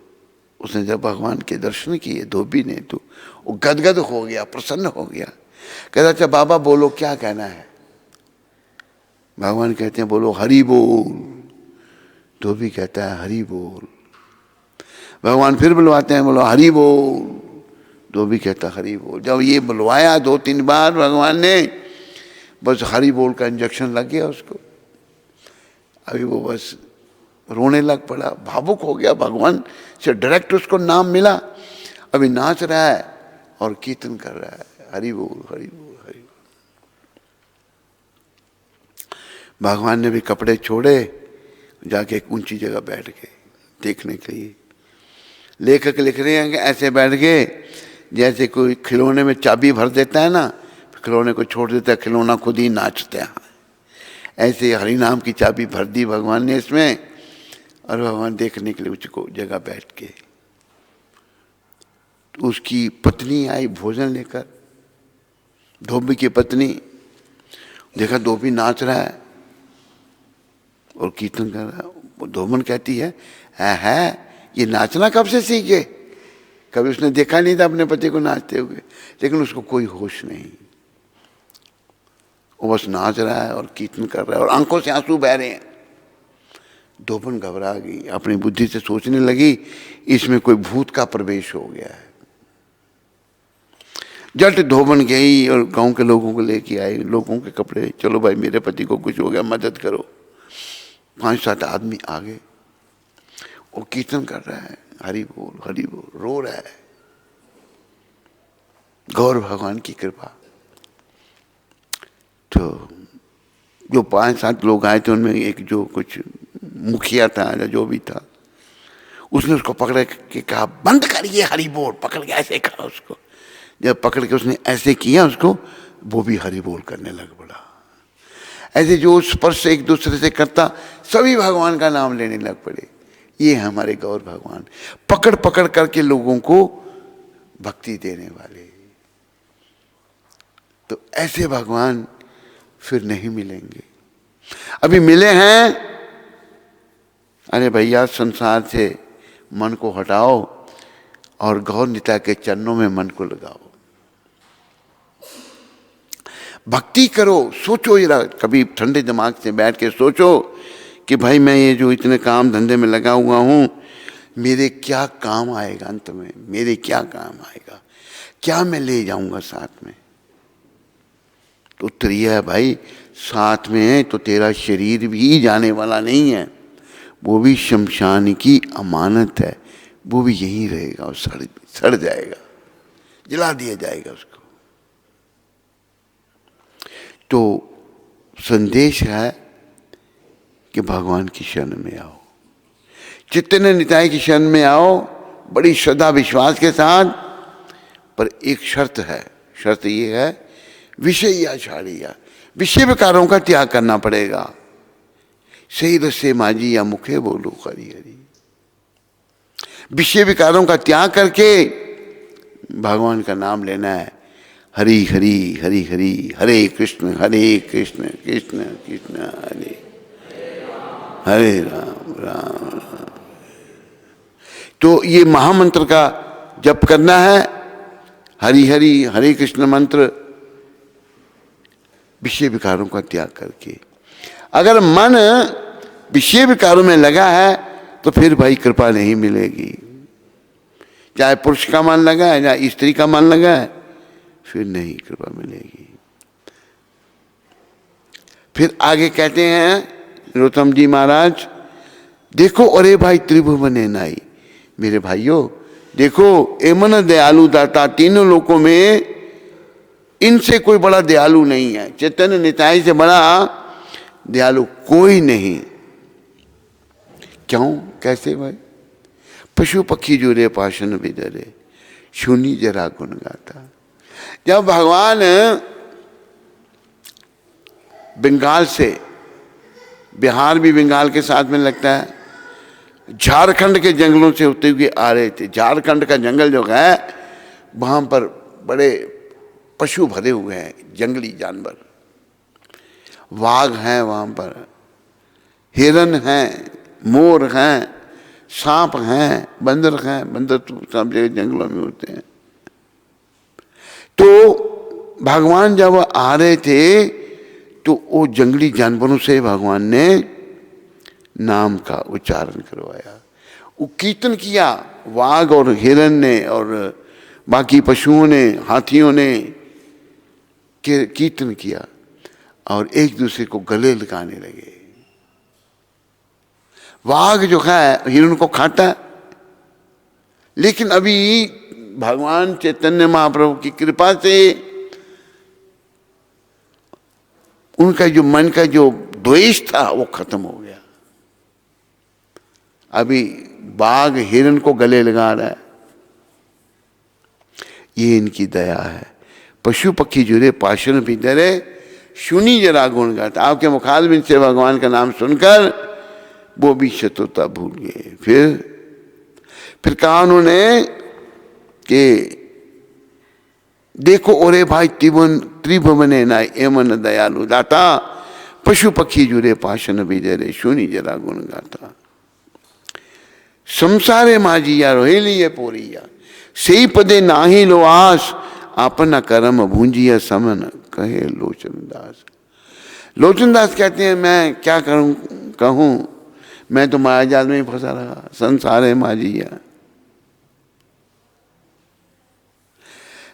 उसने जब भगवान के दर्शन किए धोबी ने, तो वो गदगद हो गया, प्रसन्न हो गया। कहता अच्छा बाबा बोलो क्या कहना है। भगवान कहते हैं बोलो हरि बोल। धोबी कहता है हरि बोल। भगवान फिर बुलवाते हैं बोलो हरि बोल। धोबी कहता हरि बोल। जब ये बुलवाया 2-3 बार भगवान ने, बस हरि बोल का इंजेक्शन लग गया उसको। अभी वो बस रोने लग पड़ा, भावुक हो गया, भगवान से डायरेक्ट उसको नाम मिला। अभी नाच रहा है और कीर्तन कर रहा है, हरि बोल हरि बोल हरि बोल। भगवान ने भी कपड़े छोड़े, जाके एक ऊंची जगह बैठ गए देखने के लिए। लेखक लिख रहे हैं कि ऐसे बैठ गए जैसे कोई खिलौने में चाबी भर देता है ना, खिलौने को छोड़ देता है, खिलौना खुद ही नाचता है। ऐसे हरि नाम की चाबी भर दी भगवान ने इसमें, और भगवान देखने के लिए उसको जगह बैठ के। तो उसकी पत्नी आई भोजन लेकर, धोबी की पत्नी। देखा धोबी नाच रहा है और कीर्तन कर रहा है। धोबन कहती है ये नाचना कब से सीखे, कभी उसने देखा नहीं था अपने पति को नाचते हुए, लेकिन उसको कोई होश नहीं। वो बस नाच रहा है और कीर्तन कर रहा है और आंखों से आंसू बह रहे हैं। धोबन घबरा गई, अपनी बुद्धि से सोचने लगी इसमें कोई भूत का प्रवेश हो गया है। जट धोबन गई और गांव के लोगों को लेके आई, लोगों के कपड़े, चलो भाई मेरे पति को कुछ हो गया, मदद करो। 5-7 आदमी आ गए। वो कीर्तन कर रहा है हरि बोल, रो रहा है। गौर भगवान की कृपा। तो जो 5-7 लोग आए थे उनमें एक जो कुछ मुखिया था या जो भी था, उसने उसको पकड़ के कहा बंद करिए हरि बोल। पकड़ के ऐसे कहा उसको। जब पकड़ के उसने ऐसे किया उसको, वो भी हरि बोल करने लग पड़ा। ऐसे जो स्पर्श एक दूसरे से करता, सभी भगवान का नाम लेने लग पड़े। ये हमारे गौर भगवान पकड़ पकड़ करके लोगों को भक्ति देने वाले। तो ऐसे भगवान फिर नहीं मिलेंगे। अभी मिले हैं, अरे भैया संसार से मन को हटाओ और गौर निताई के चरणों में मन को लगाओ, भक्ति करो। सोचो जरा, कभी ठंडे दिमाग से बैठ के सोचो कि भाई मैं ये जो इतने काम धंधे में लगा हुआ हूँ, मेरे क्या काम आएगा अंत में, मेरे क्या काम आएगा, क्या मैं ले जाऊंगा साथ में। तो उत्तर यह है भाई, साथ में तो तेरा शरीर भी जाने वाला नहीं है, वो भी शमशान की अमानत है, वो भी यहीं रहेगा और सड़ जाएगा, जला दिया जाएगा उसको। तो संदेश है कि भगवान की शरण में आओ, चित्तन निताई की शरण में आओ, बड़ी श्रद्धा विश्वास के साथ। पर एक शर्त है, शर्त ये है विषय या छाड़िया, विषय विकारों का त्याग करना पड़ेगा। सही रसे माजी या मुखे बोलो हरि हरि। विषय विकारों का त्याग करके भगवान का नाम लेना है। हरि हरि हरि हरि, हरे कृष्ण कृष्ण कृष्ण हरे हरे राम राम राम। तो ये महामंत्र का जप करना है, हरि हरि हरे कृष्ण मंत्र, विषय विकारों का त्याग करके। अगर मन विषय विकारों में लगा है तो फिर भाई कृपा नहीं मिलेगी। चाहे पुरुष का मन लगा है या स्त्री का मन लगा है, फिर नहीं कृपा मिलेगी। फिर आगे कहते हैं नरोत्तम जी महाराज, देखो अरे भाई त्रिभुवने नाई, मेरे भाइयों देखो एमन दयालु दाता, तीनों लोकों में इनसे कोई बड़ा दयालु नहीं है, चैतन्य निताई से बड़ा दयालु कोई नहीं। क्यों, कैसे भाई? पशु पक्षी जुरे पाशन बिदरे, सुनी जरा गुण गाता। जब भगवान बंगाल से, बिहार भी बंगाल के साथ में लगता है, झारखंड के जंगलों से होते हुए आ रहे थे। झारखंड का जंगल जो है वहां पर बड़े पशु भरे हुए हैं, जंगली जानवर, वाघ हैं वहां पर, हिरन हैं, मोर हैं, सांप हैं, बंदर हैं। बंदर तो सब जगह जंगलों में होते हैं। तो भगवान जब आ रहे थे तो वो जंगली जानवरों से भगवान ने नाम का उच्चारण करवाया, वो कीर्तन किया। वाघ और हिरन ने और बाकी पशुओं ने, हाथियों ने कीर्तन किया और एक दूसरे को गले लगाने लगे। वाघ जो है हिरण को खाता, लेकिन अभी भगवान चैतन्य महाप्रभु की कृपा से उनका जो मन का जो द्वेष था वो खत्म हो गया। अभी बाघ हिरण को गले लगा रहा है, ये इनकी दया है। पशु पक्षी जुड़े पाषण भी डरे, सुनी जरा गुण गाता। आपके मुखारबिंद से भगवान का नाम सुनकर वो भी शत्रुता भूल गए। फिर कहा उन्होंने कि देखो ओरे भाई त्रिभुवने नाय एमन दयालु दाता, पशु पक्षी जुड़े पाषण भी डरे, सुनी जरा गुण गाता। संसारे माजिया रोहेलिए पोरिया, सही पदे नाही लो आस, अपना कर्म भूंजिया समन, कहे लोचनदास। लोचनदास कहते हैं मैं क्या कहूं, मैं तो माया जाल में ही फंसा रहा, संसार है माजिया।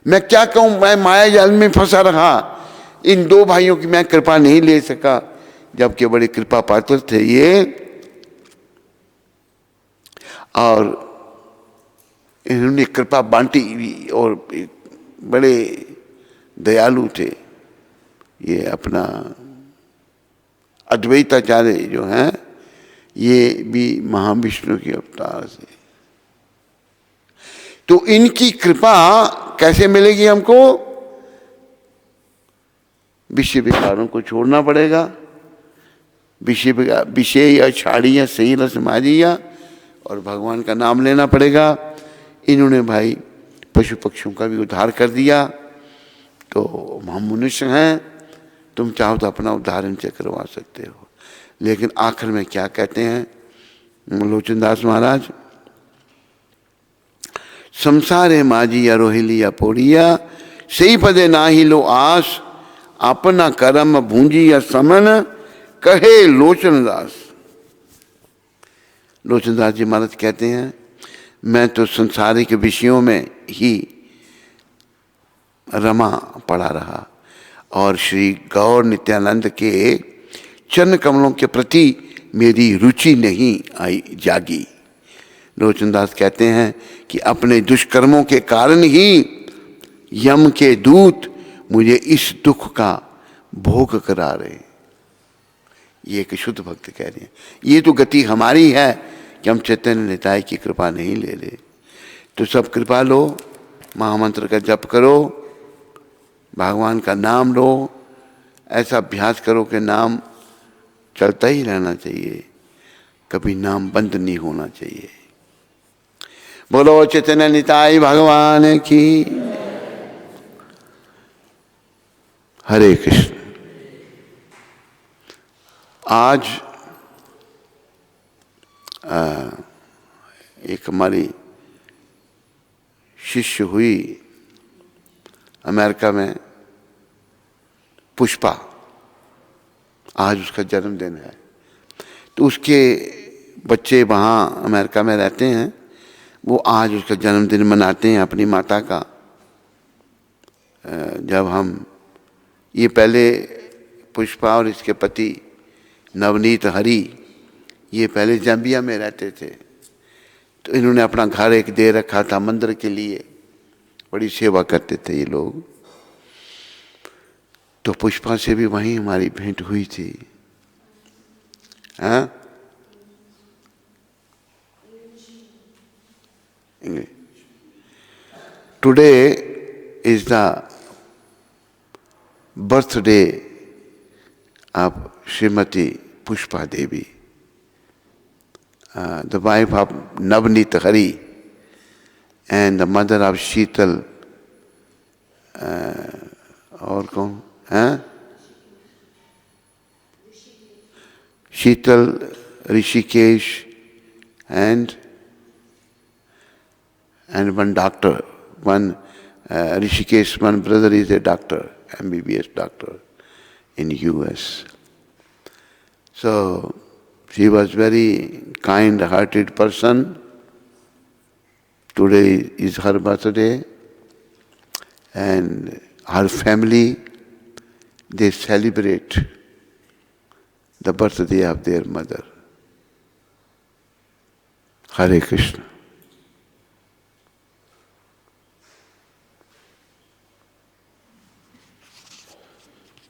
मैं क्या कहूं, मैं माया जाल में फंसा रहा। इन दो भाइयों की मैं कृपा नहीं ले सका, जबकि बड़े कृपा पात्र थे ये, और इन्होंने कृपा बांटी भी और बड़े दयालु थे। ये अपना अद्वैताचार्य जो हैं ये भी महाविष्णु के अवतार से। तो इनकी कृपा कैसे मिलेगी हमको? विषय विकारों को छोड़ना पड़ेगा, विषय या छाड़िया सही रस माजिया, और भगवान का नाम लेना पड़ेगा। इन्होंने भाई पशु पक्षियों का भी उद्धार कर दिया। तो हम मनुष्य हैं, तुम चाहो तो अपना उद्धार इनसे करवा सकते हो। लेकिन आखिर में क्या कहते हैं लोचनदास महाराज, संसारे माजिया रोहिलिया पोड़िया, सही पदे ना ही लो आस, अपना कर्म भूंजिया समन, कहे लोचनदास। लोचनदास जी महाराज कहते हैं मैं तो संसारिक विषयों में ही रमा पड़ा रहा और श्री गौर नित्यानंद के चरण कमलों के प्रति मेरी रुचि नहीं आई जागी। लोचनदास कहते हैं कि अपने दुष्कर्मों के कारण ही यम के दूत मुझे इस दुख का भोग करा रहे। ये एक शुद्ध भक्त कह रहे हैं। ये तो गति हमारी है कि हम चैतन्य निताय की कृपा नहीं ले रहे। तो सब कृपा लो, महामंत्र का जप करो, भगवान का नाम लो, ऐसा अभ्यास करो कि नाम चलता ही रहना चाहिए, कभी नाम बंद नहीं होना चाहिए। बोलो चैतन्य निताय भगवान की। हरे कृष्ण। आज एक हमारी शिष्य हुई अमेरिका में, पुष्पा, आज उसका जन्मदिन है। तो उसके बच्चे वहाँ अमेरिका में रहते हैं, वो आज उसका जन्मदिन मनाते हैं अपनी माता का। जब हम ये पहले पुष्पा और इसके पति नवनीत हरि ये पहले जाम्बिया में रहते थे, तो इन्होंने अपना घर एक दे रखा था मंदिर के लिए, बड़ी सेवा करते थे ये लोग। तो पुष्पा से भी वहीं हमारी भेंट हुई थी। हाँ, today is the birthday of Shrimati Pushpa Devi, the wife of Navneet Hari and the mother of Sheetal, और कौन हैं? शीतल, Rishikesh and one doctor, one Rishikesh, one brother is a doctor, MBBS doctor in US. So she was very kind-hearted person. Today is her birthday, and her family, they celebrate the birthday of their mother. Hare Krishna.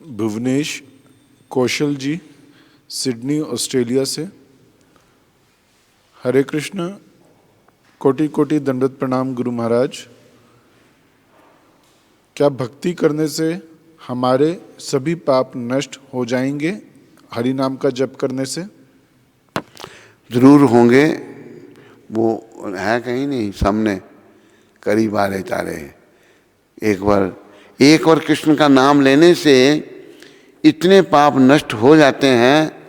Bhuvanesh Kaushal ji, Sydney Australia से। हरे कृष्ण, कोटि कोटि दंडवत प्रणाम गुरु महाराज। क्या भक्ति करने से हमारे सभी पाप नष्ट हो जाएंगे हरि नाम का जप करने से? जरूर होंगे, वो है कहीं नहीं, सामने करीब आ रहे जा रहे। एक बार कृष्ण का नाम लेने से इतने पाप नष्ट हो जाते हैं,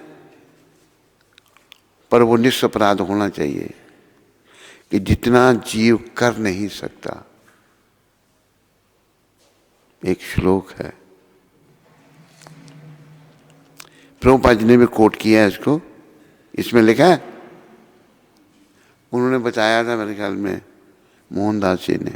पर वो निष्पराध होना चाहिए कि जितना जीव कर नहीं सकता। एक श्लोक है, प्रभुपाद जी ने भी कोट किया है इसको, इसमें लिखा है, उन्होंने बताया था मेरे ख्याल में मोहनदास जी ने।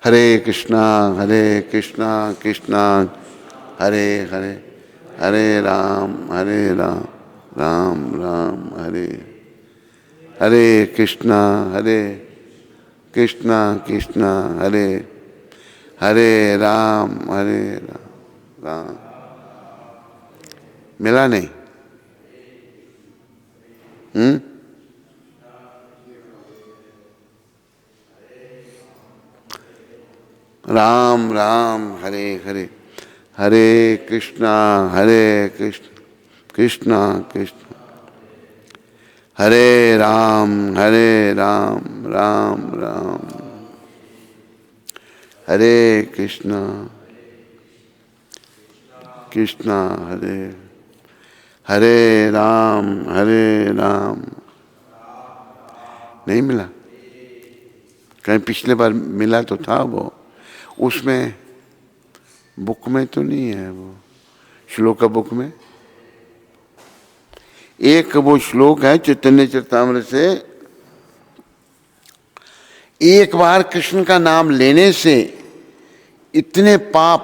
हरे कृष्णा कृष्णा हरे हरे, हरे राम राम राम हरे हरे। कृष्णा कृष्णा हरे हरे राम राम। मिला नहीं? राम राम हरे हरे, हरे कृष्णा कृष्णा कृष्णा हरे राम राम राम हरे कृष्णा कृष्णा हरे हरे राम नहीं मिला? कहीं पिछले बार मिला तो था, वो उसमें बुक में तो नहीं है, वो श्लोक बुक में एक वो श्लोक है चैतन्य चरितामृत से, एक बार कृष्ण का नाम लेने से इतने पाप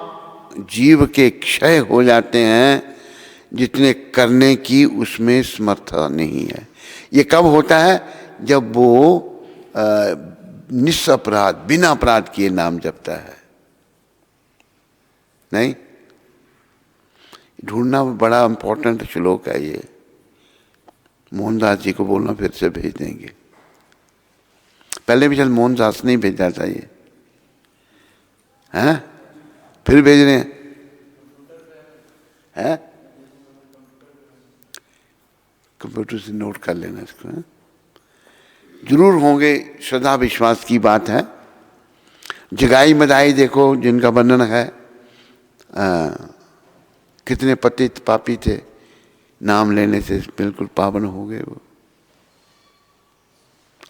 जीव के क्षय हो जाते हैं जितने करने की उसमें समर्था नहीं है। ये कब होता है? जब वो निस्सपराध बिना अपराध किए नाम जपता है। नहीं, ढूंढना बड़ा इंपॉर्टेंट श्लोक है ये। मोहनदास जी को बोलना, फिर से भेज देंगे। पहले भी चल मोहनदास नहीं भेजा था ये, हैं? फिर भेज रहे हैं? कंप्यूटर से नोट कर लेना इसको, है? जरूर होंगे, श्रद्धा विश्वास की बात है। जगाई मदाई देखो, जिनका वर्णन है, कितने पतित पापी थे, नाम लेने से बिल्कुल पावन हो गए वो।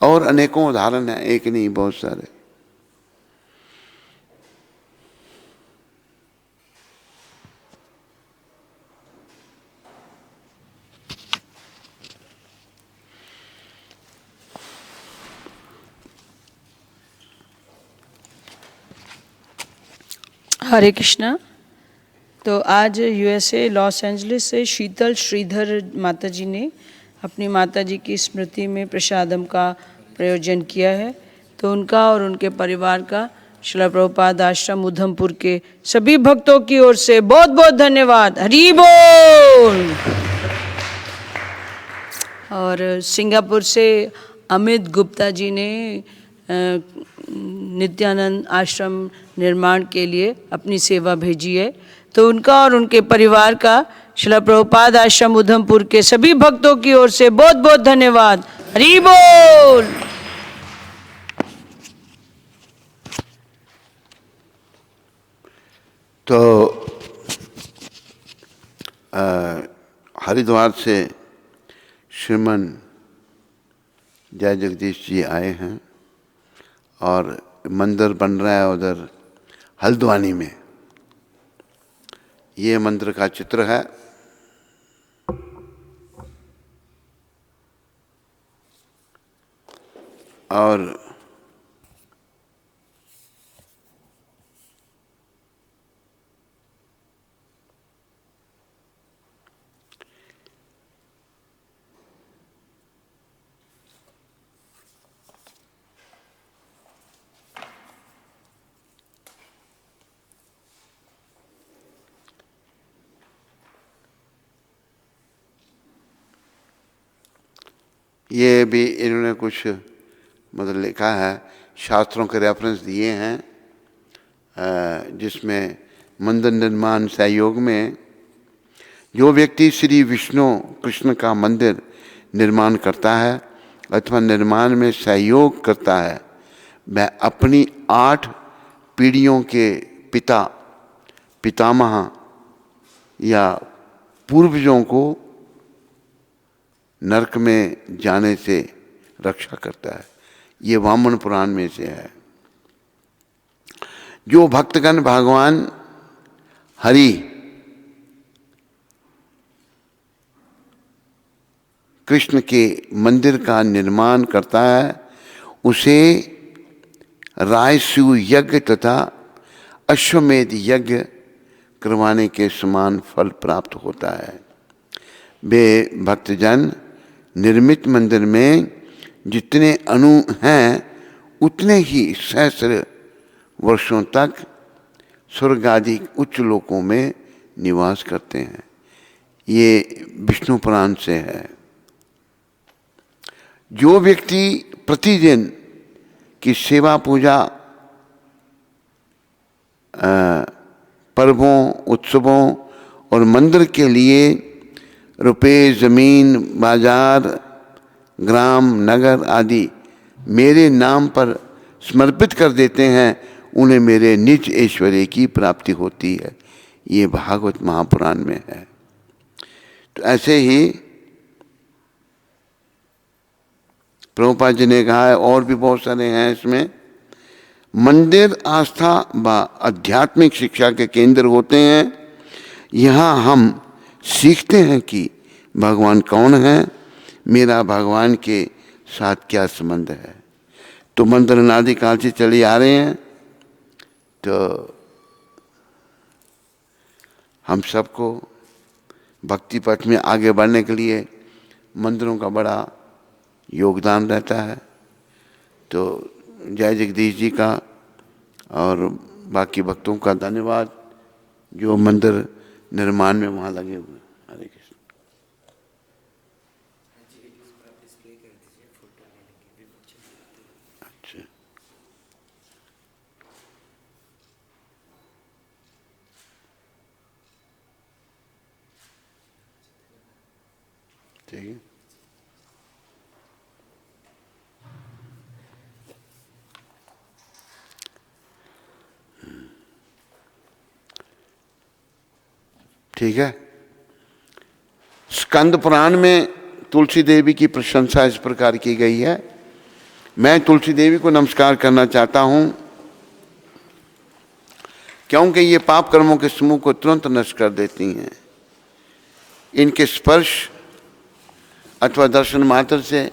और अनेकों उदाहरण हैं, एक नहीं बहुत सारे। हरे कृष्णा। तो आज यूएसए लॉस एंजलिस से शीतल श्रीधर माता जी ने अपनी माता जी की स्मृति में प्रसादम का प्रयोजन किया है। तो उनका और उनके परिवार का श्रील प्रभुपाद आश्रम उधमपुर के सभी भक्तों की ओर से बहुत बहुत धन्यवाद। हरि बोल। और सिंगापुर से अमित गुप्ता जी ने नित्यानंद आश्रम निर्माण के लिए अपनी सेवा भेजी है। तो उनका और उनके परिवार का श्रील प्रभुपाद आश्रम उधमपुर के सभी भक्तों की ओर से बहुत बहुत धन्यवाद। हरि बोल। तो हरिद्वार से श्रीमन जय जगदीश जी आए हैं और मंदिर बन रहा है उधर हल्द्वानी में। ये मंदिर का चित्र है। और ये भी इन्होंने कुछ मतलब लिखा है, शास्त्रों के रेफरेंस दिए हैं, जिसमें मंदिर निर्माण सहयोग में जो व्यक्ति श्री विष्णु कृष्ण का मंदिर निर्माण करता है अथवा निर्माण में सहयोग करता है, वह अपनी 8 पीढ़ियों के पितामह या पूर्वजों को नरक में जाने से रक्षा करता है। ये वामन पुराण में से है। जो भक्तगण भगवान हरि कृष्ण के मंदिर का निर्माण करता है उसे रायसु यज्ञ तथा अश्वमेध यज्ञ करवाने के समान फल प्राप्त होता है। वे भक्तजन निर्मित मंदिर में जितने अणु हैं उतने ही सहस्र वर्षों तक स्वर्ग आदि उच्च लोकों में निवास करते हैं। ये विष्णु पुराण से है। जो व्यक्ति प्रतिदिन की सेवा पूजा पर्वों उत्सवों और मंदिर के लिए रुपये ज़मीन बाजार ग्राम नगर आदि मेरे नाम पर समर्पित कर देते हैं उन्हें मेरे निज ऐश्वर्य की प्राप्ति होती है। ये भागवत महापुराण में है। तो ऐसे ही प्रभुपाद जी ने कहा है, और भी बहुत सारे हैं इसमें। मंदिर आस्था व आध्यात्मिक शिक्षा के केंद्र होते हैं। यहाँ हम सीखते हैं कि भगवान कौन है, मेरा भगवान के साथ क्या संबंध है। तो मंदिर अनादिकाल से चले आ रहे हैं। तो हम सबको भक्ति पथ में आगे बढ़ने के लिए मंदिरों का बड़ा योगदान रहता है। तो जय जगदीश जी का और बाकी भक्तों का धन्यवाद जो मंदिर निर्माण में वहाँ लगे हुए। हरे कृष्ण। अच्छा, ठीक है। ठीक है। स्कंद पुराण में तुलसी देवी की प्रशंसा इस प्रकार की गई है। मैं तुलसी देवी को नमस्कार करना चाहता हूं क्योंकि ये पाप कर्मों के समूह को तुरंत नष्ट कर देती हैं। इनके स्पर्श अथवा दर्शन मात्र से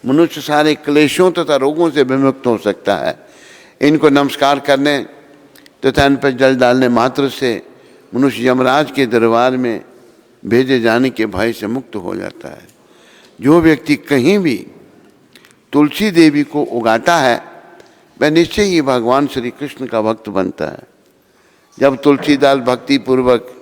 मनुष्य सारे क्लेशों तथा रोगों से विमुक्त हो सकता है। इनको नमस्कार करने तथा इन पर जल डालने मात्र से मनुष्य यमराज के दरबार में भेजे जाने के भय से मुक्त हो जाता है। जो व्यक्ति कहीं भी तुलसी देवी को उगाता है वह निश्चय ही भगवान श्री कृष्ण का भक्त बनता है। जब तुलसीदास भक्ति पूर्वक